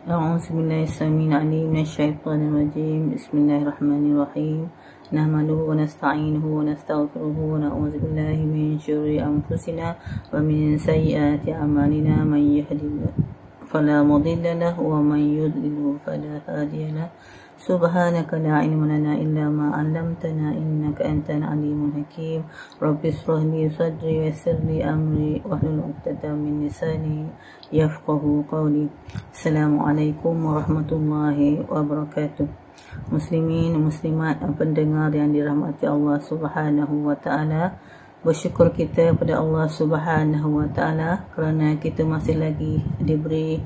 أعوذ بالله السميع العليم من الشيطان الرجيم. بسم الله الرحمن الرحيم. نحمده ونستعينه ونستغفره ونعوذ بالله من شرور أنفسنا ومن سيئات أعمالنا. من يهد الله فلا مضل له ومن يضلل فلا هادي له. سبحانك لا علم لنا إلا ما علمتنا إنك أنت العليم الحكيم. رب اشرح لي صدري ويسر لي أمري واحلل عقدة من لساني يفقه قولي. Assalamualaikum warahmatullahi wabarakatuh. Muslimin, muslimat, pendengar yang dirahmati Allah Subhanahu wa taala. Bersyukur kita pada Allah Subhanahu wa taala kerana kita masih lagi diberi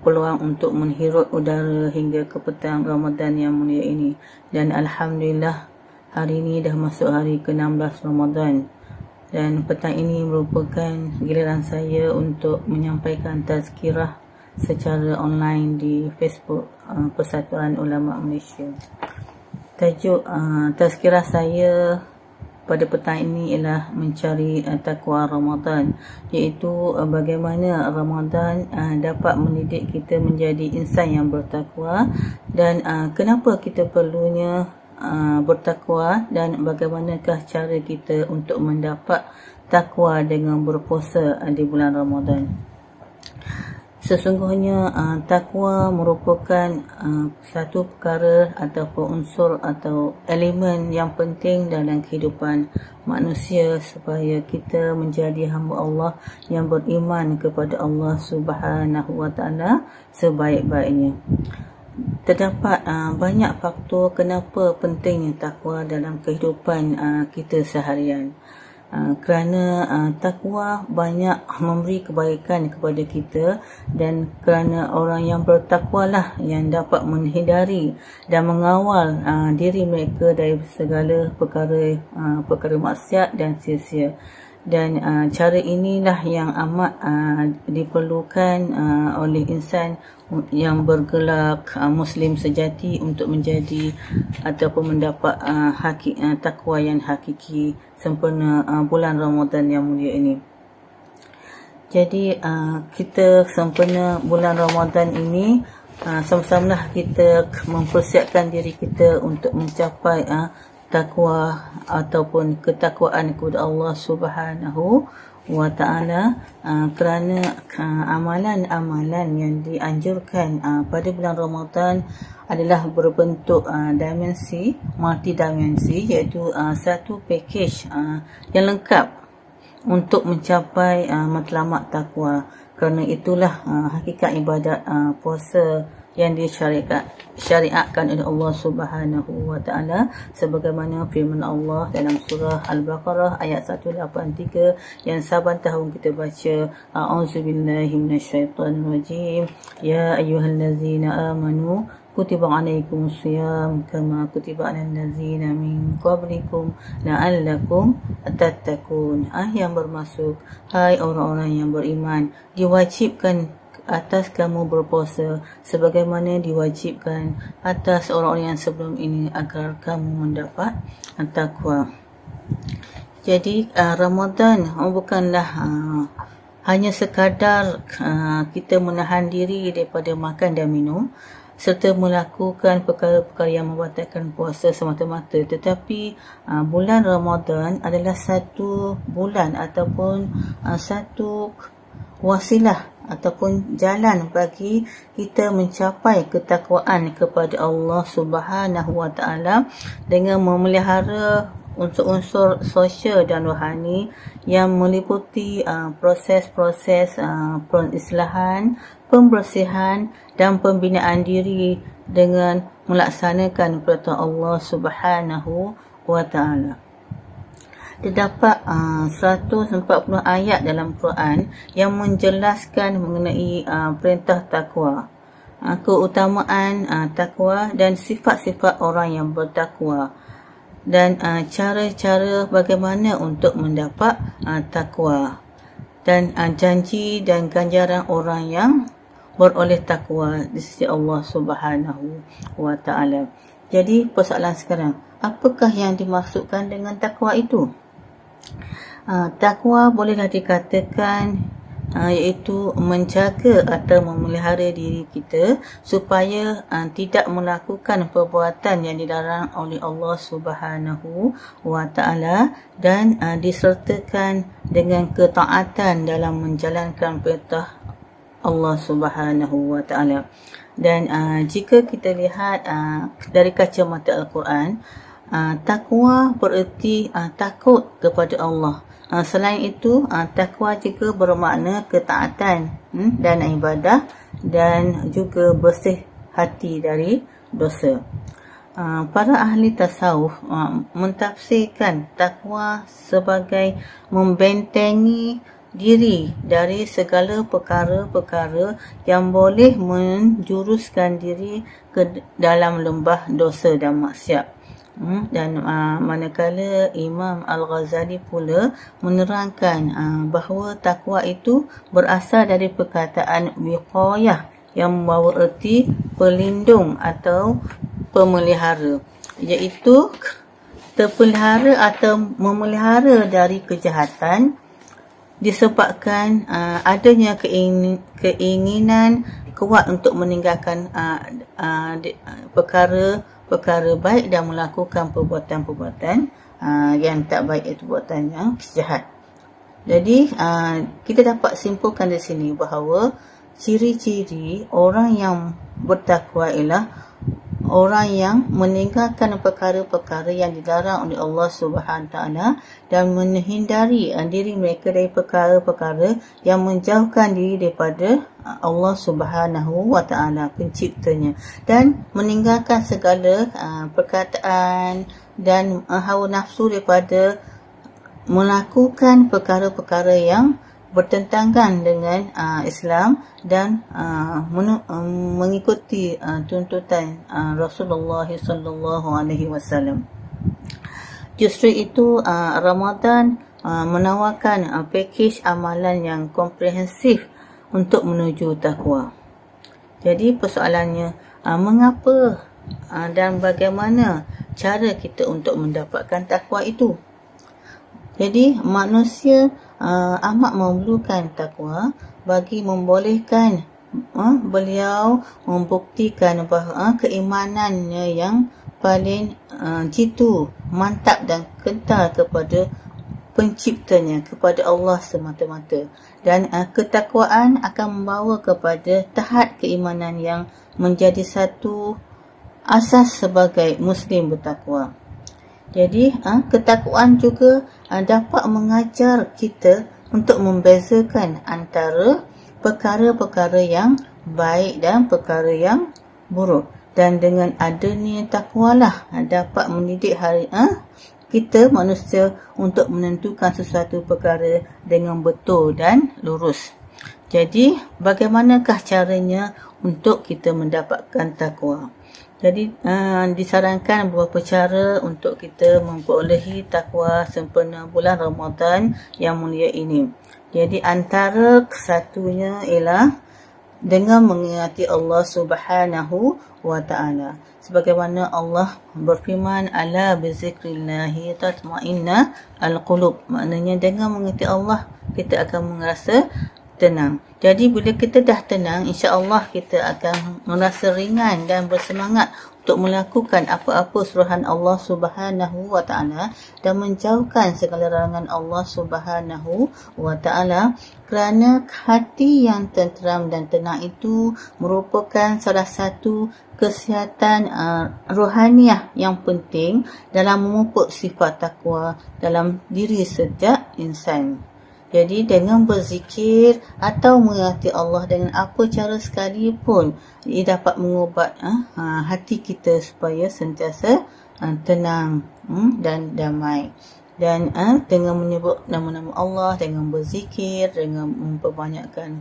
peluang untuk menghirup udara hingga ke petang Ramadan yang mulia ini. Dan alhamdulillah, hari ini dah masuk hari ke-16 Ramadan. Dan petang ini merupakan giliran saya untuk menyampaikan tazkirah secara online di Facebook Persatuan Ulama Malaysia. Tajuk tazkirah saya pada petang ini ialah mencari takwa Ramadan, iaitu bagaimana Ramadan dapat mendidik kita menjadi insan yang bertakwa, dan kenapa kita perlunya bertakwa, dan bagaimanakah cara kita untuk mendapat takwa dengan berpuasa di bulan Ramadan. Sesungguhnya takwa merupakan satu perkara ataupun unsur atau elemen yang penting dalam kehidupan manusia supaya kita menjadi hamba Allah yang beriman kepada Allah Subhanahu wa taala sebaik-baiknya. Terdapat banyak faktor kenapa pentingnya takwa dalam kehidupan kita seharian. Kerana takwa banyak memberi kebaikan kepada kita, dan kerana orang yang bertakwalah yang dapat menghindari dan mengawal diri mereka dari segala perkara maksiat dan sia-sia. Dan cara inilah yang amat diperlukan oleh insan yang bergelar Muslim sejati untuk menjadi ataupun mendapat takwa yang hakiki sempurna bulan Ramadan yang mulia ini. Jadi kita sempurna bulan Ramadan ini, sama-samalah kita mempersiapkan diri kita untuk mencapai takwa ataupun ketakwaan kepada Allah Subhanahu wa taala, kerana amalan-amalan yang dianjurkan pada bulan Ramadan adalah berbentuk dimensi, multidimensi, iaitu satu package yang lengkap untuk mencapai matlamat takwa. Kerana itulah hakikat ibadat puasa yang disyariatkan oleh Allah Subhanahu wa taala, sebagaimana firman Allah dalam surah Al-Baqarah ayat 183 yang saban tahun kita baca, a'udzubillahi minasyaitonirrajim, ya ayyuhallazina amanu kutiba alaikumusiyam kama kutiba alal ladzina min qablikum la'allakum tattaqun. Yang bermaksud, hai orang-orang yang beriman, diwajibkan atas kamu berpuasa sebagaimana diwajibkan atas orang-orang yang sebelum ini agar kamu mendapat takwa. Jadi Ramadan bukanlah hanya sekadar kita menahan diri daripada makan dan minum serta melakukan perkara-perkara yang membatalkan puasa semata-mata, tetapi bulan Ramadan adalah satu bulan ataupun satu wasilah ataupun jalan bagi kita mencapai ketakwaan kepada Allah Subhanahu wa taala dengan memelihara unsur-unsur sosial dan rohani yang meliputi proses-proses pengislahan, pembersihan dan pembinaan diri dengan melaksanakan perintah Allah Subhanahu wa taala. Terdapat 140 ayat dalam Quran yang menjelaskan mengenai perintah takwa, keutamaan takwa dan sifat-sifat orang yang bertakwa, dan cara-cara bagaimana untuk mendapat takwa, dan janji dan ganjaran orang yang beroleh takwa di sisi Allah Subhanahu wa taala. Jadi persoalan sekarang, apakah yang dimaksudkan dengan takwa itu? Takwa bolehlah dikatakan iaitu menjaga atau memelihara diri kita supaya tidak melakukan perbuatan yang dilarang oleh Allah Subhanahu wa Ta'ala dan disertakan dengan ketaatan dalam menjalankan perintah Allah Subhanahu wa Ta'ala. Dan jika kita lihat dari kacamata Al-Quran, takwa bererti takut kepada Allah. Selain itu, takwa juga bermakna ketaatan dan ibadah dan juga bersih hati dari dosa. Para ahli tasawuf mentafsirkan takwa sebagai membentengi diri dari segala perkara-perkara yang boleh menjuruskan diri ke dalam lembah dosa dan maksiat. Dan manakala Imam Al-Ghazali pula menerangkan bahawa takwa itu berasal dari perkataan wiqayah yang membawa erti pelindung atau pemelihara, iaitu terpelihara atau memelihara dari kejahatan disebabkan adanya keinginan kuat untuk meninggalkan perkara baik dan melakukan perbuatan-perbuatan yang tak baik, itu perbuatan yang jahat. Jadi kita dapat simpulkan di sini bahawa ciri-ciri orang yang bertakwa ialah orang yang meninggalkan perkara-perkara yang dilarang oleh Allah Subhanahu Taala dan menghindari diri mereka dari perkara-perkara yang menjauhkan diri daripada Allah Subhanahu wa Taala penciptanya, dan meninggalkan segala perkataan dan hawa nafsu daripada melakukan perkara-perkara yang bertentangan dengan Islam dan mengikuti tuntutan Rasulullah sallallahu alaihi wasallam. Justru itu Ramadan menawarkan pakej amalan yang komprehensif untuk menuju takwa. Jadi persoalannya, mengapa dan bagaimana cara kita untuk mendapatkan takwa itu? Jadi manusia amat memerlukan takwa bagi membolehkan beliau membuktikan bahawa keimanannya yang paling jitu, mantap dan kental kepada penciptanya, kepada Allah semata-mata. Dan ketakwaan akan membawa kepada tahap keimanan yang menjadi satu asas sebagai Muslim bertakwa. Jadi ketakwaan juga dapat mengajar kita untuk membezakan antara perkara-perkara yang baik dan perkara yang buruk. Dan dengan adanya takwalah dapat mendidik kita manusia untuk menentukan sesuatu perkara dengan betul dan lurus. Jadi bagaimanakah caranya untuk kita mendapatkan takwa? Jadi disarankan beberapa cara untuk kita memperolehi takwa sempena bulan Ramadan yang mulia ini. Jadi antara kesatunya ialah dengan mengingati Allah Subhanahu wa Ta'ala. Sebagaimana Allah berfirman, ala bizikrillahi tatma'inna al-qulub. Maknanya dengan mengingati Allah kita akan merasa tenang. Jadi bila kita dah tenang, insya-Allah kita akan merasa ringan dan bersemangat untuk melakukan apa-apa suruhan Allah Subhanahu wa Ta'ala dan menjauhkan segala larangan Allah Subhanahu wa Ta'ala, kerana hati yang tenteram dan tenang itu merupakan salah satu kesihatan rohaniah yang penting dalam memupuk sifat takwa dalam diri setiap insan. Jadi dengan berzikir atau mengingati Allah dengan apa cara sekalipun, ia dapat mengubat hati kita supaya sentiasa tenang dan damai. Dan dengan menyebut nama-nama Allah, dengan berzikir, dengan memperbanyakkan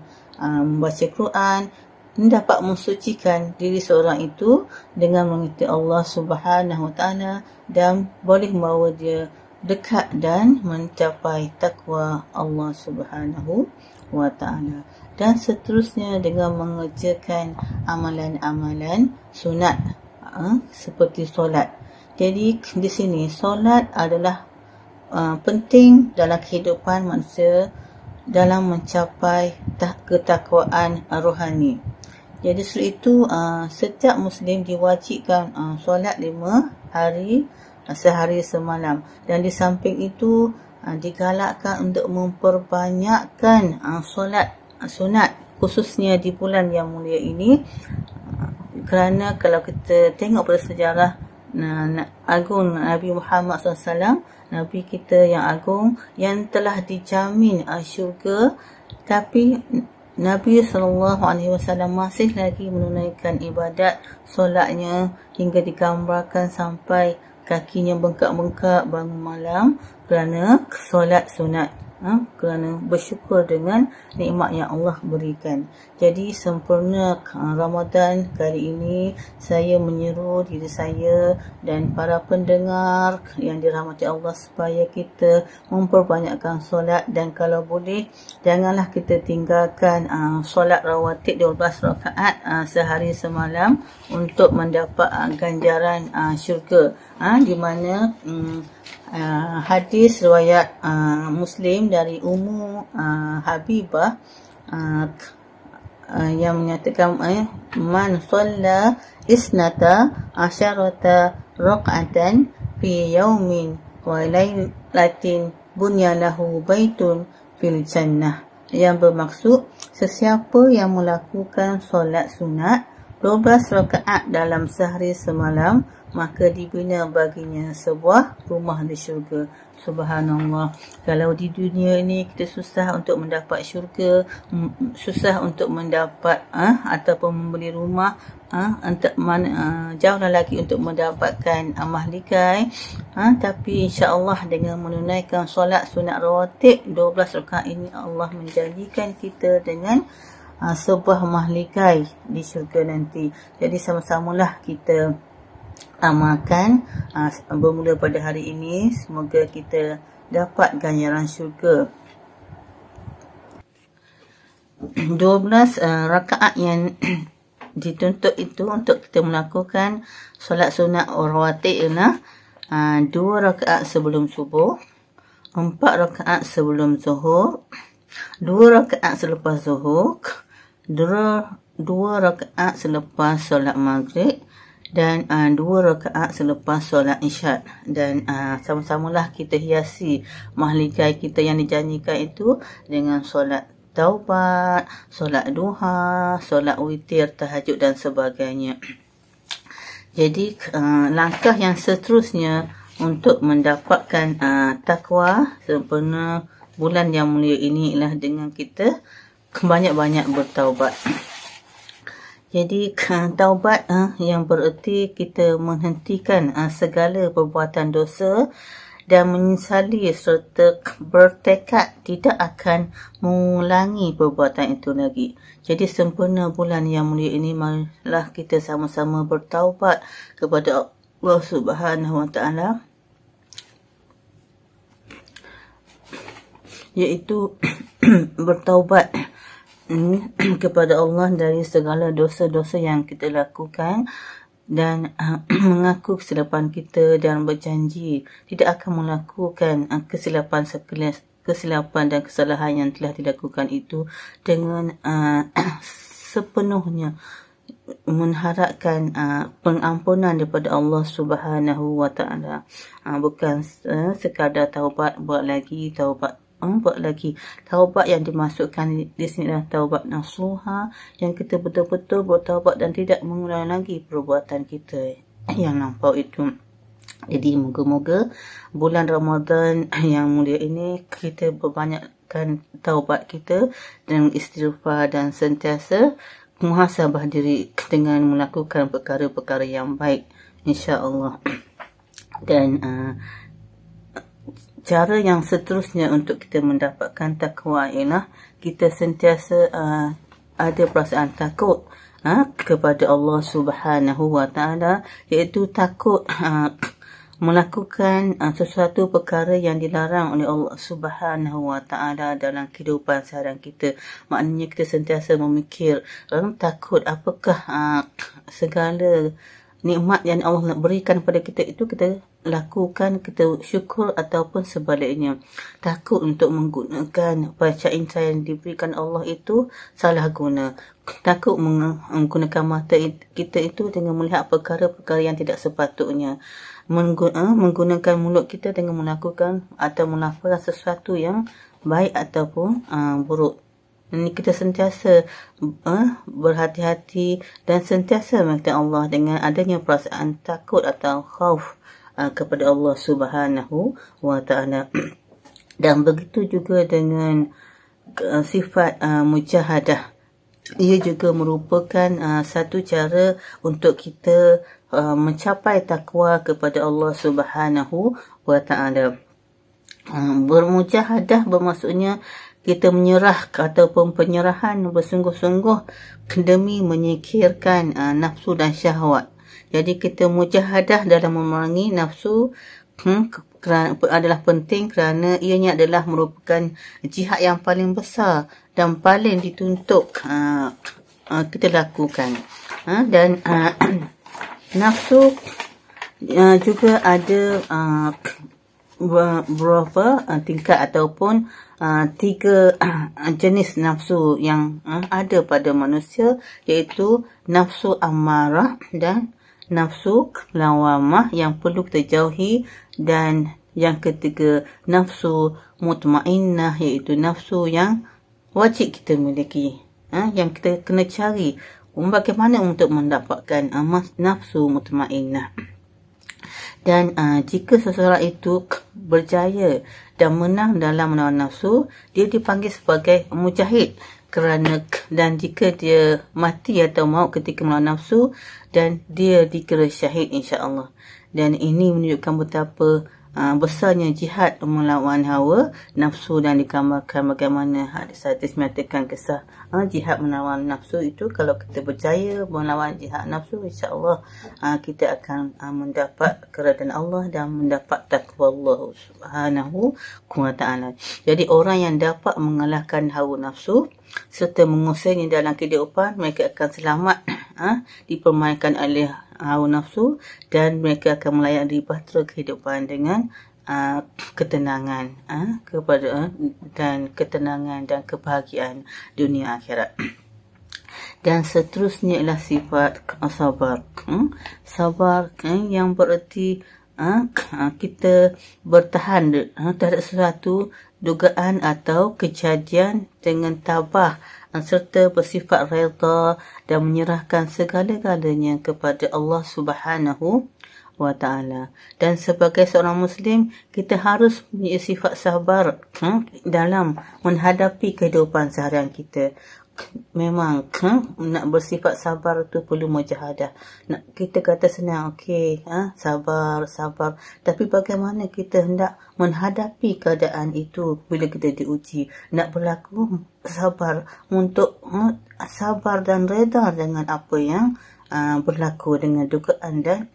membaca Quran, dapat mensucikan diri seorang itu dengan mengikuti Allah Subhanahu Wa Taala dan boleh membawa dia dekat dan mencapai takwa Allah Subhanahu wa Ta'ala. Dan seterusnya dengan mengerjakan amalan-amalan sunat seperti solat. Jadi di sini solat adalah penting dalam kehidupan manusia dalam mencapai ketakwaan rohani. Jadi sebab itu setiap Muslim diwajibkan solat 5 hari sehari semalam, dan di samping itu digalakkan untuk memperbanyakkan solat sunat khususnya di bulan yang mulia ini, kerana kalau kita tengok pada sejarah agung Nabi Muhammad SAW, Nabi kita yang agung yang telah dijamin syurga, tapi Nabi SAW masih lagi menunaikan ibadat solatnya hingga digambarkan sampai kakinya bengkak-bengkak bangun malam kerana solat sunat, kerana bersyukur dengan nikmat yang Allah berikan. Jadi sempurna Ramadan kali ini, saya menyeru diri saya dan para pendengar yang dirahmati Allah supaya kita memperbanyakkan solat, dan kalau boleh janganlah kita tinggalkan solat rawatib 12 rakaat sehari semalam untuk mendapat ganjaran syurga, di mana hadis riwayat Muslim dari Ummu Habibah yang menyatakan man shalla isnata asyarata raq'atan fi yaumin wa lailatin bunya lahu baitun fil jannah, yang bermaksud sesiapa yang melakukan solat sunat 12 rakaat dalam sehari semalam, maka dibina baginya sebuah rumah di syurga. Subhanallah. Kalau di dunia ini kita susah untuk mendapat syurga, susah untuk mendapat ataupun membeli rumah, jauhlah lagi untuk mendapatkan mahligai, tapi insya-Allah dengan menunaikan solat sunat rawatib 12 rakaat ini, Allah menjanjikan kita dengan sebuah mahligai di syurga nanti. Jadi sama-samalah kita amalkan bermula pada hari ini. Semoga kita dapat ganjaran syurga. 12 rakaat yang dituntut itu untuk kita melakukan solat sunat rawatib ialah 2 rakaat sebelum subuh, 4 rakaat sebelum zuhur, 2 rakaat selepas zuhur, 2 rakaat selepas solat maghrib, dan 2 rakaat selepas solat isyak. Dan sama-samalah kita hiasi mahligai kita yang dijanjikan itu dengan solat taubat, solat duha, solat witir, tahajud dan sebagainya. Jadi langkah yang seterusnya untuk mendapatkan takwa sempurna bulan yang mulia ini ialah dengan kita banyak-banyak bertaubat. Jadi taubat yang bererti kita menghentikan segala perbuatan dosa dan menyesali serta bertekad tidak akan mengulangi perbuatan itu lagi. Jadi sempurna bulan yang mulia ini, marilah kita sama-sama bertaubat kepada Allah Subhanahu Wa Taala, iaitu bertaubat kepada Allah dari segala dosa-dosa yang kita lakukan dan mengaku kesilapan kita dan berjanji tidak akan melakukan kesilapan dan kesalahan yang telah dilakukan itu dengan sepenuhnya mengharapkan pengampunan daripada Allah Subhanahu Wa Taala. Bukan sekadar taubat buat lagi, taubat yang dimasukkan di sini adalah taubat nasuha, yang kita betul-betul bertaubat dan tidak mengulangi lagi perbuatan kita yang lampau itu. Jadi moga-moga bulan Ramadan yang mulia ini kita berbanyakkan taubat kita dan istighfar dan sentiasa muhasabah diri dengan melakukan perkara-perkara yang baik, insya-Allah. Dan cara yang seterusnya untuk kita mendapatkan takwa ialah kita sentiasa ada perasaan takut kepada Allah Subhanahu Wa Taala, iaitu takut melakukan sesuatu perkara yang dilarang oleh Allah Subhanahu Wa Taala dalam kehidupan seharian kita. Maknanya kita sentiasa memikir, takut apakah segala nikmat yang Allah berikan pada kita itu kita lakukan, kita syukur ataupun sebaliknya. Takut untuk menggunakan bacaan yang diberikan Allah itu salah guna. Takut menggunakan mata kita itu dengan melihat perkara-perkara yang tidak sepatutnya. Menggunakan mulut kita dengan melakukan atau melafazkan sesuatu yang baik ataupun buruk. Ini kita sentiasa berhati-hati dan sentiasa minta Allah dengan adanya perasaan takut atau khauf kepada Allah Subhanahu wa ta'ala. Dan begitu juga dengan sifat mujahadah. Ia juga merupakan satu cara untuk kita mencapai takwa kepada Allah Subhanahu wa ta'ala. Bermujahadah bermaksudnya kita menyerah ataupun penyerahan bersungguh-sungguh demi menyingkirkan nafsu dan syahwat. Jadi kita mujahadah dalam memerangi nafsu adalah penting kerana ianya adalah merupakan jihad yang paling besar dan paling dituntut kita lakukan. Dan nafsu juga ada beberapa tingkat ataupun 3 jenis nafsu yang ada pada manusia, iaitu nafsu amarah dan nafsu lawamah yang perlu kita jauhi, dan yang ketiga nafsu mutmainnah, iaitu nafsu yang wajib kita miliki, yang kita kena cari bagaimana untuk mendapatkan nafsu mutmainnah. Dan jika seseorang itu berjaya dan menang dalam melawan nafsu, dia dipanggil sebagai mujahid. Dan jika dia mati atau maut ketika melawan nafsu, dan dia dikira syahid insya-Allah. Dan ini menunjukkan betapa besarnya jihad melawan hawa nafsu, dan digambarkan bagaimana hadis-hadis menyatakan kisah jihad melawan nafsu itu. Kalau kita berjaya melawan jihad nafsu, insya-Allah kita akan mendapat keridaan Allah dan mendapat takwa Allah Subhanahu wa ta'ala. Jadi orang yang dapat mengalahkan hawa nafsu serta mengusirnya dalam kehidupan, mereka akan selamat dipermainkan oleh hawa nafsu, dan mereka akan melayani bahtera kehidupan dengan ketenangan dan ketenangan dan kebahagiaan dunia akhirat. Dan seterusnya ialah sifat sabar. Sabar yang bererti kita bertahan terhadap sesuatu dugaan atau kejadian dengan tabah serta bersifat redha dan menyerahkan segala-galanya kepada Allah Subhanahu wa ta'ala. Dan sebagai seorang Muslim, kita harus punya sifat sabar dalam menghadapi kehidupan seharian kita. Memang nak bersifat sabar tu perlu mujahadah. Kita kata senang, okey, sabar. Tapi bagaimana kita hendak menghadapi keadaan itu bila kita diuji? Nak berlaku sabar untuk sabar dan reda dengan apa yang berlaku, dengan dugaan dan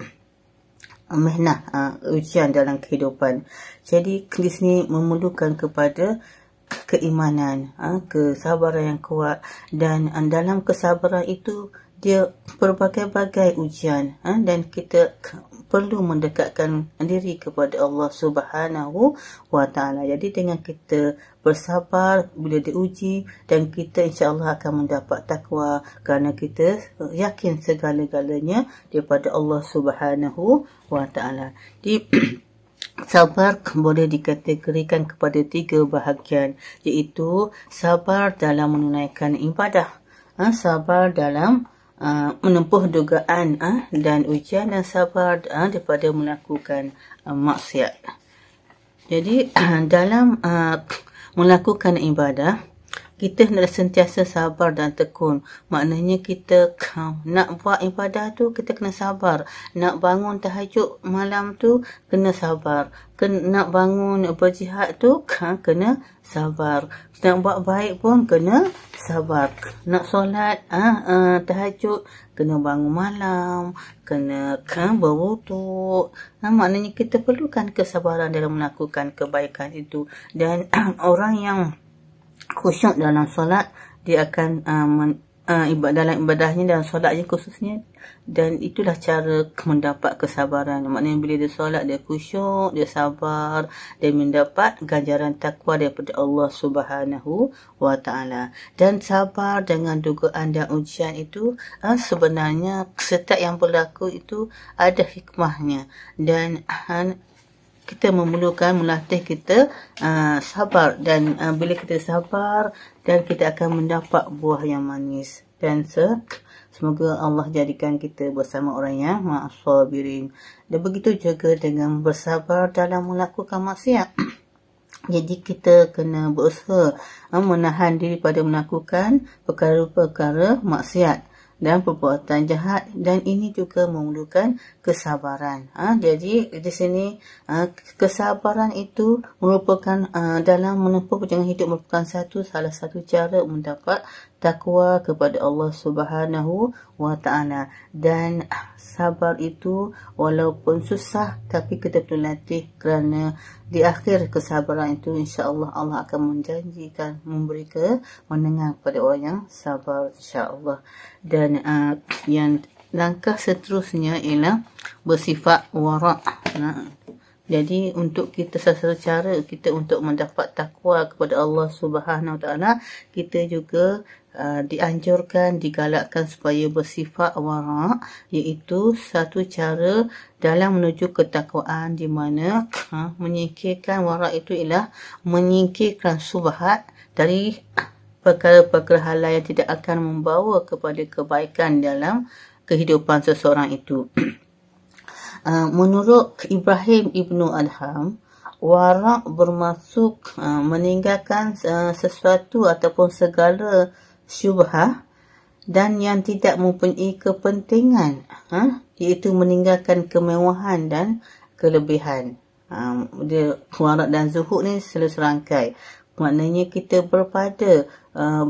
mihnah, ujian dalam kehidupan. Jadi di sini memerlukan kepada keimanan, kesabaran yang kuat, dan dalam kesabaran itu dia berbagai-bagai ujian, dan kita perlu mendekatkan diri kepada Allah Subhanahu wa ta'ala. Jadi dengan kita bersabar bila diuji, dan kita insya-Allah akan mendapat takwa kerana kita yakin segala-galanya daripada Allah Subhanahu wa ta'ala. Sabar boleh dikategorikan kepada 3 bahagian, iaitu sabar dalam menunaikan ibadah, sabar dalam menempuh dugaan dan ujian, dan sabar daripada melakukan maksiat. Jadi dalam melakukan ibadah, kita hendak sentiasa sabar dan tekun. Maknanya kita nak buat ibadah tu, kita kena sabar. Nak bangun tahajud malam tu, kena sabar. Nak bangun berjihad tu, kena sabar. Nak buat baik pun, kena sabar. Nak solat tahajud, kena bangun malam, kena berwuduk. Maknanya kita perlukan kesabaran dalam melakukan kebaikan itu. Dan orang yang khusyuk dalam solat, dia akan dalam ibadahnya, dalam solatnya khususnya. Dan itulah cara mendapat kesabaran. Maknanya bila dia solat, dia khusyuk, dia sabar, dia mendapat ganjaran takwa daripada Allah Subhanahu wa Ta'ala. Dan sabar dengan dugaan dan ujian itu sebenarnya setiap yang berlaku itu ada hikmahnya. Dan kita memerlukan melatih kita sabar. Dan bila kita sabar, dan kita akan mendapat buah yang manis. Dan semoga Allah jadikan kita bersama orang yang ma'as-sabirin. Dan begitu juga dengan bersabar dalam melakukan maksiat. Jadi kita kena berusaha menahan diri pada melakukan perkara-perkara maksiat dan perbuatan jahat, dan ini juga memerlukan kesabaran. Jadi di sini kesabaran itu merupakan dalam menempuh perjalanan hidup merupakan salah satu cara mendapat takwa kepada Allah Subhanahu wa Ta'ala. Dan sabar itu walaupun susah, tapi kita perlu latih, kerana di akhir kesabaran itu insya-Allah Allah akan menjanjikan memberi kemenangan kepada orang yang sabar, insya-Allah. Dan yang langkah seterusnya ialah bersifat wara'. Jadi untuk kita, salah satu cara kita untuk mendapat takwa kepada Allah Subhanahu wa Ta'ala, kita juga dianjurkan, digalakkan supaya bersifat wara', iaitu satu cara dalam menuju ketakwaan, di mana menyingkirkan wara' itu ialah menyingkirkan subhat dari perkara-perkara halal yang tidak akan membawa kepada kebaikan dalam kehidupan seseorang itu. Menurut Ibrahim Ibnu Adham, wara' bermaksud meninggalkan sesuatu ataupun segala syubhah dan yang tidak mempunyai kepentingan, iaitu meninggalkan kemewahan dan kelebihan. Wara' dan zuhud ni selalu serangkai. Maknanya kita berpada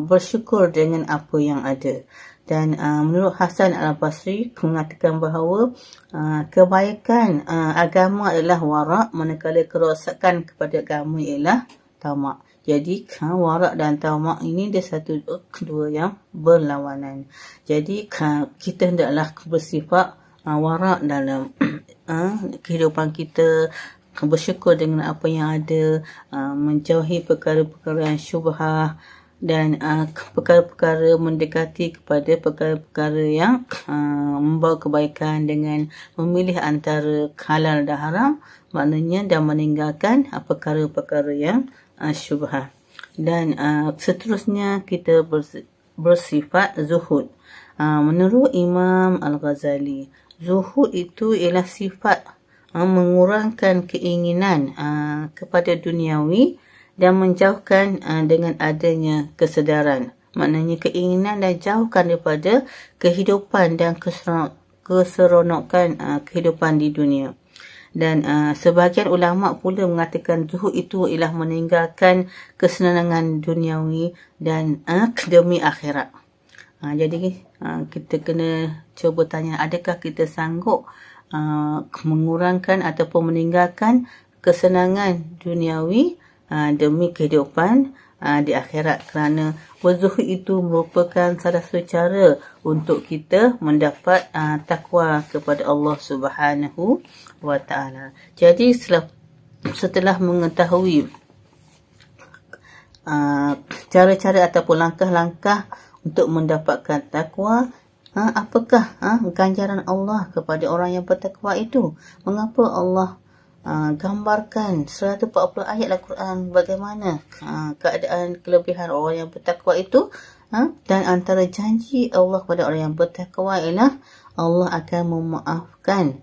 bersyukur dengan apa yang ada. Dan menurut Hasan Al-Basri mengatakan bahawa kebaikan agama adalah wara', manakala kerosakan kepada agama ialah tamak. Jadi wara' dan tamak ini dia dua yang berlawanan. Jadi kita hendaklah bersifat wara' dalam kehidupan kita, bersyukur dengan apa yang ada, menjauhi perkara-perkara yang syubhah, dan perkara-perkara mendekati kepada perkara-perkara yang membawa kebaikan dengan memilih antara halal dan haram, maknanya, dan meninggalkan perkara-perkara yang syubhah. Dan seterusnya kita bersifat zuhud. Menurut Imam Al-Ghazali, zuhud itu ialah sifat mengurangkan keinginan kepada duniawi dan menjauhkan dengan adanya kesedaran. Maknanya keinginan dan jauhkan daripada kehidupan dan keseronokan kehidupan di dunia. Dan sebahagian ulama pula mengatakan zuhud itu ialah meninggalkan kesenangan duniawi dan demi akhirat. Jadi kita kena cuba tanya, adakah kita sanggup mengurangkan ataupun meninggalkan kesenangan duniawi demi kehidupan di akhirat, kerana berzuhud itu merupakan salah satu cara untuk kita mendapat takwa kepada Allah Subhanahu wa Ta'ala. Jadi setelah mengetahui cara-cara ataupun langkah-langkah untuk mendapatkan takwa, apakah ganjaran Allah kepada orang yang bertakwa itu? Mengapa Allah gambarkan 140 ayat Al-Quran bagaimana keadaan kelebihan orang yang bertakwa itu, dan antara janji Allah kepada orang yang bertakwa ialah Allah akan memaafkan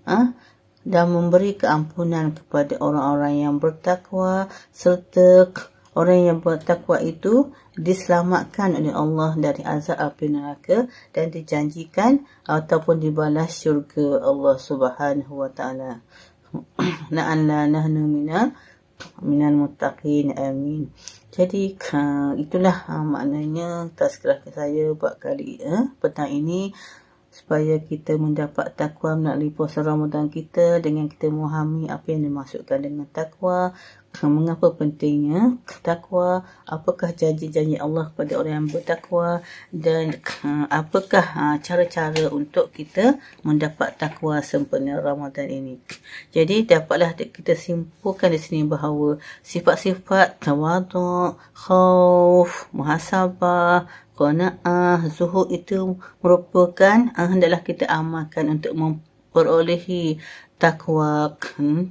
dan memberi keampunan kepada orang-orang yang bertakwa, serta orang yang bertakwa itu diselamatkan oleh Allah dari azab api neraka dan dijanjikan ataupun dibalas syurga Allah Subhanahu wa Ta'ala. La'alla nahnu minal muttaqin, amin. Jadi itulah maknanya tazkirah saya buat kali petang ini, supaya kita mendapat takwa melalui puasa Ramadan kita, dengan kita memahami apa yang dimaksudkan dengan takwa, mengapa pentingnya takwa, apakah janji-janji Allah kepada orang yang bertakwa, dan apakah cara-cara untuk kita mendapat takwa sempurna Ramadan ini. Jadi dapatlah kita simpulkan di sini bahawa sifat-sifat tawaduk, khauf, muhasabah, qanaah, zuhud itu merupakan hendaklah kita amalkan untuk memperolehi takwa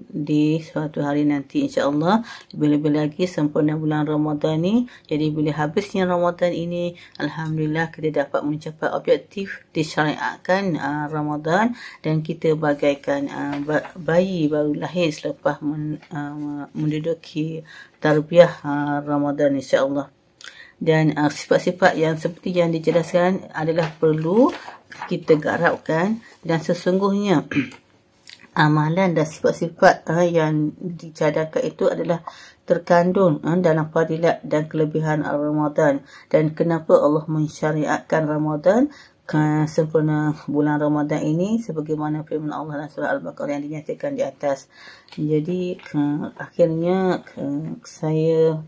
di suatu hari nanti, insya-Allah. Lebih-lebih lagi sempurna bulan Ramadan ni. Jadi bila habisnya Ramadan ini, alhamdulillah kita dapat mencapai objektif disyariatkan Ramadan, dan kita bagaikan bayi baru lahir selepas menduduki tarbiyah Ramadan, insya-Allah. Dan sifat-sifat yang seperti yang dijelaskan adalah perlu kita garapkan, dan sesungguhnya amalan dan sifat-sifat yang dicadangkan itu adalah terkandung dalam fadilat dan kelebihan Ramadan. Dan kenapa Allah mensyariatkan Ramadan sempurna bulan Ramadan ini, sebagaimana firman Allah dalam surah Al-Baqarah yang dinyatakan di atas. Jadi akhirnya saya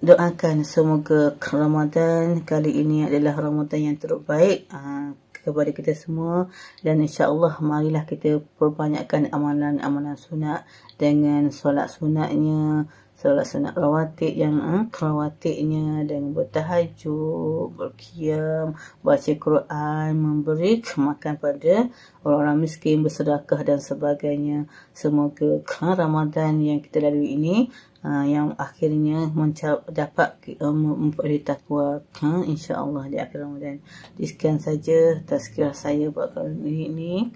doakan semoga Ramadan kali ini adalah Ramadan yang terbaik kepada kita semua, dan insya-Allah marilah kita perbanyakkan amalan-amalan sunat dengan solat sunatnya, solat sunat rawatib yang rawatibnya, dengan bertahajud, berqiyam, baca Quran, memberi makan pada orang-orang miskin, bersedekah dan sebagainya. Semoga Ramadan yang kita lalui ini yang akhirnya dapat memperoleh takwa insya-Allah di akhir Ramadan. Sekian saja tazkirah saya buat kali ini.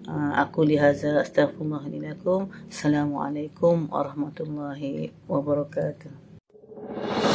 Aku lihaza astaghfirullahaladzim. Assalamualaikum warahmatullahi wabarakatuh.